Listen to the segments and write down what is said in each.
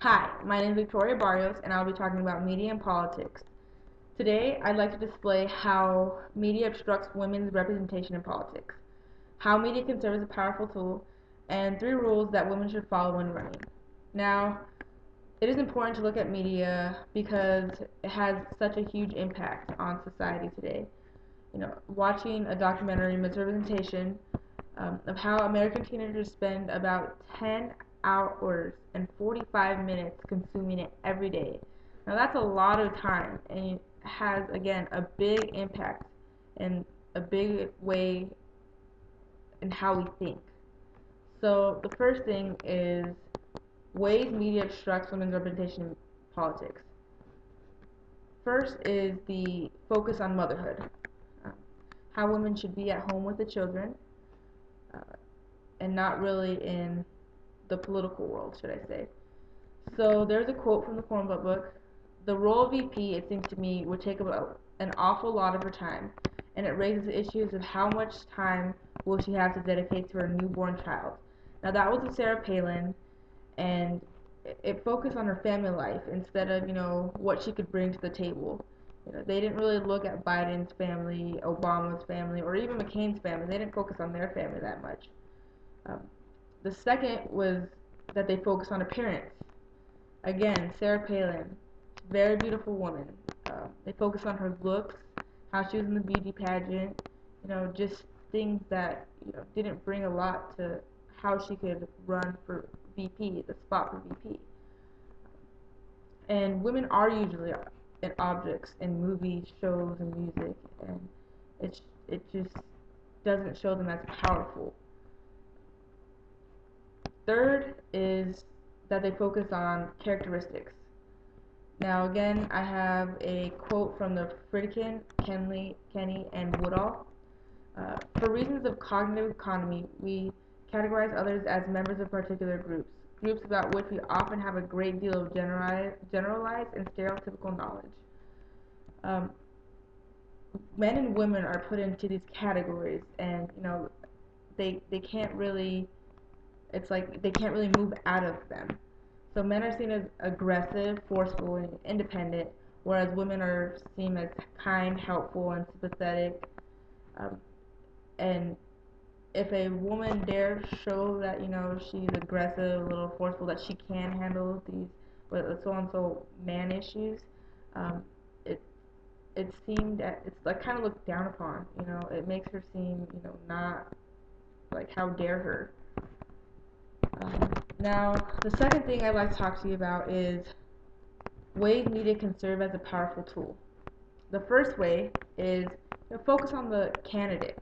Hi, my name is Victoria Barrios, and I'll be talking about media and politics. Today, I'd like to display how media obstructs women's representation in politics, how media can serve as a powerful tool, and 3 rules that women should follow when running. Now, it is important to look at media because it has such a huge impact on society today. Watching a documentary, Misrepresentation, of how American teenagers spend about 10 hours and 45 minutes consuming it every day. Now, that's a lot of time, and it has, again, a big impact and a big way in how we think. So, the first thing is ways media obstructs women's representation in politics. First is the focus on motherhood, um, how women should be at home with the children, uh, and not really in the political world, should I say. So there's a quote from the Formula book. The role of VP, it seems to me, would take about an awful lot of her time, and it raises issues of how much time will she have to dedicate to her newborn child. Now that was with Sarah Palin, and it focused on her family life instead of what she could bring to the table. They didn't really look at Biden's family, Obama's family, or even McCain's family. They didn't focus on their family that much. Um, the second was that they focused on appearance. Again, Sarah Palin, very beautiful woman. They focused on her looks, how she was in the beauty pageant, just things that didn't bring a lot to how she could run for VP, the spot for VP. And women are usually in objects in movies, shows, and music, and it just doesn't show them as powerful. Third is that they focus on characteristics. Now, again, I have a quote from the Friedkin, Kenny, and Woodall. For reasons of cognitive economy, we categorize others as members of particular groups about which we often have a great deal of generalized and stereotypical knowledge. Um, Men and women are put into these categories, and they can't really. It's like they can't really move out of them. So men are seen as aggressive, forceful, and independent, whereas women are seen as kind, helpful, and sympathetic. Um, and if a woman dares show that she's aggressive, a little forceful, that she can handle these so and so man issues, um, it it seemed that it's like kind of looked down upon. It makes her seem not like how dare her. Now, the second thing I'd like to talk to you about is ways media can serve as a powerful tool. The first way is focus on the candidate.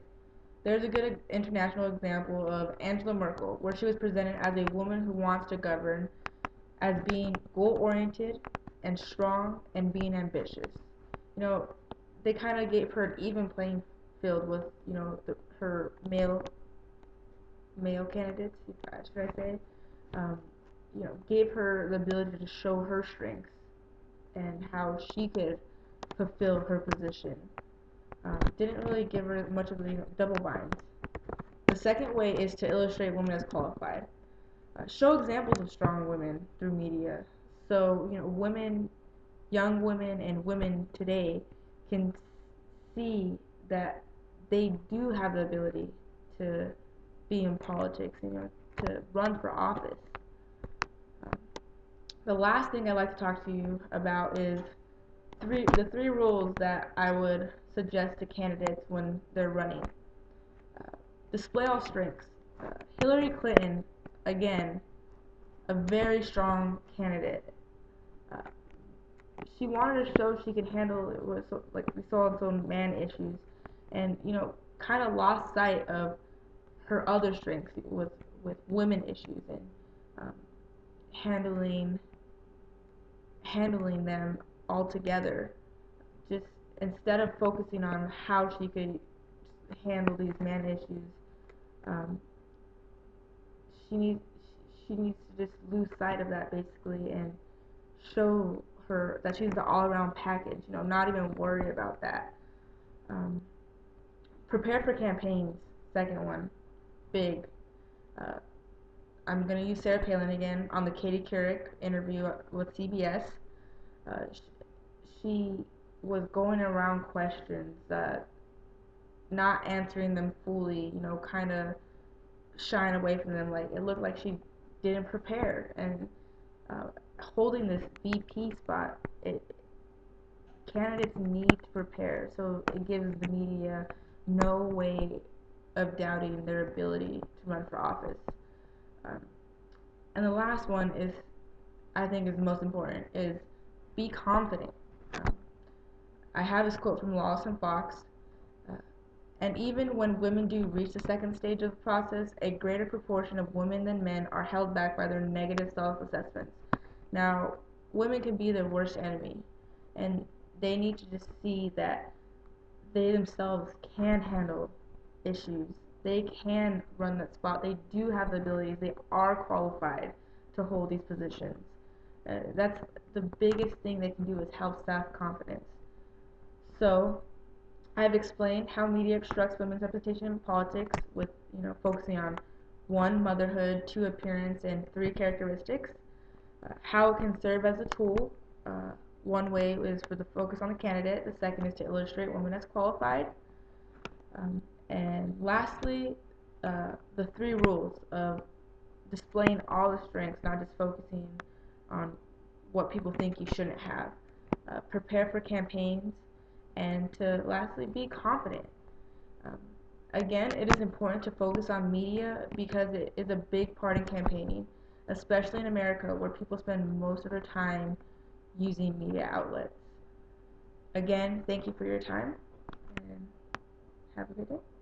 There's a good international example of Angela Merkel, where she was presented as a woman who wants to govern, as being goal-oriented and strong and being ambitious. You know, they kind of gave her an even playing field with her male candidates, should I say? Um, gave her the ability to show her strengths and how she could fulfill her position. Didn't really give her much of the double binds. The second way is to illustrate women as qualified. Show examples of strong women through media. So, women, young women, and women today can see that they do have the ability to be in politics, to run for office. Um, the last thing I'd like to talk to you about is the 3 rules that I would suggest to candidates when they're running. Uh, Display all strengths. Hillary Clinton, again, a very strong candidate. Uh, she wanted to show she could handle it with, like we saw in some man issues, and kind of lost sight of her other strengths with women issues and um, handling handling them all together. Just instead of focusing on how she could handle these man issues, um, she needs she needs to just lose sight of that basically and show her that she's the all-around package. Not even worry about that. Um, Prepare for campaigns. Second one, big. Uh, I'm going to use Sarah Palin again on the Katie Couric interview with CBS. Uh, she was going around questions, not answering them fully, kind of shying away from them. Like it looked like she didn't prepare, and uh, holding this VP spot, candidates need to prepare. So it gives the media no way of doubting their ability to run for office. Um, and the last one is, I think, is the most important, is be confident. Um, I have this quote from Lawless and Fox. Uh, and even when women do reach the second stage of the process, a greater proportion of women than men are held back by their negative self-assessments. Now, women can be their worst enemy, and they need to just see that they themselves can handle issues. They can run that spot. They do have the abilities. They are qualified to hold these positions. That's the biggest thing they can do, is help staff confidence. So, I've explained how media obstructs women's representation in politics with, focusing on one, motherhood, two, appearance, and three, characteristics. How it can serve as a tool. One way is for the focus on the candidate. The second is to illustrate women as qualified. Um, and lastly, the three rules of displaying all the strengths, not just focusing on what people think you shouldn't have. Prepare for campaigns, and to lastly, be confident. Um, Again, it is important to focus on media because it is a big part in campaigning, especially in America where people spend most of their time using media outlets. Again, thank you for your time, and have a good day.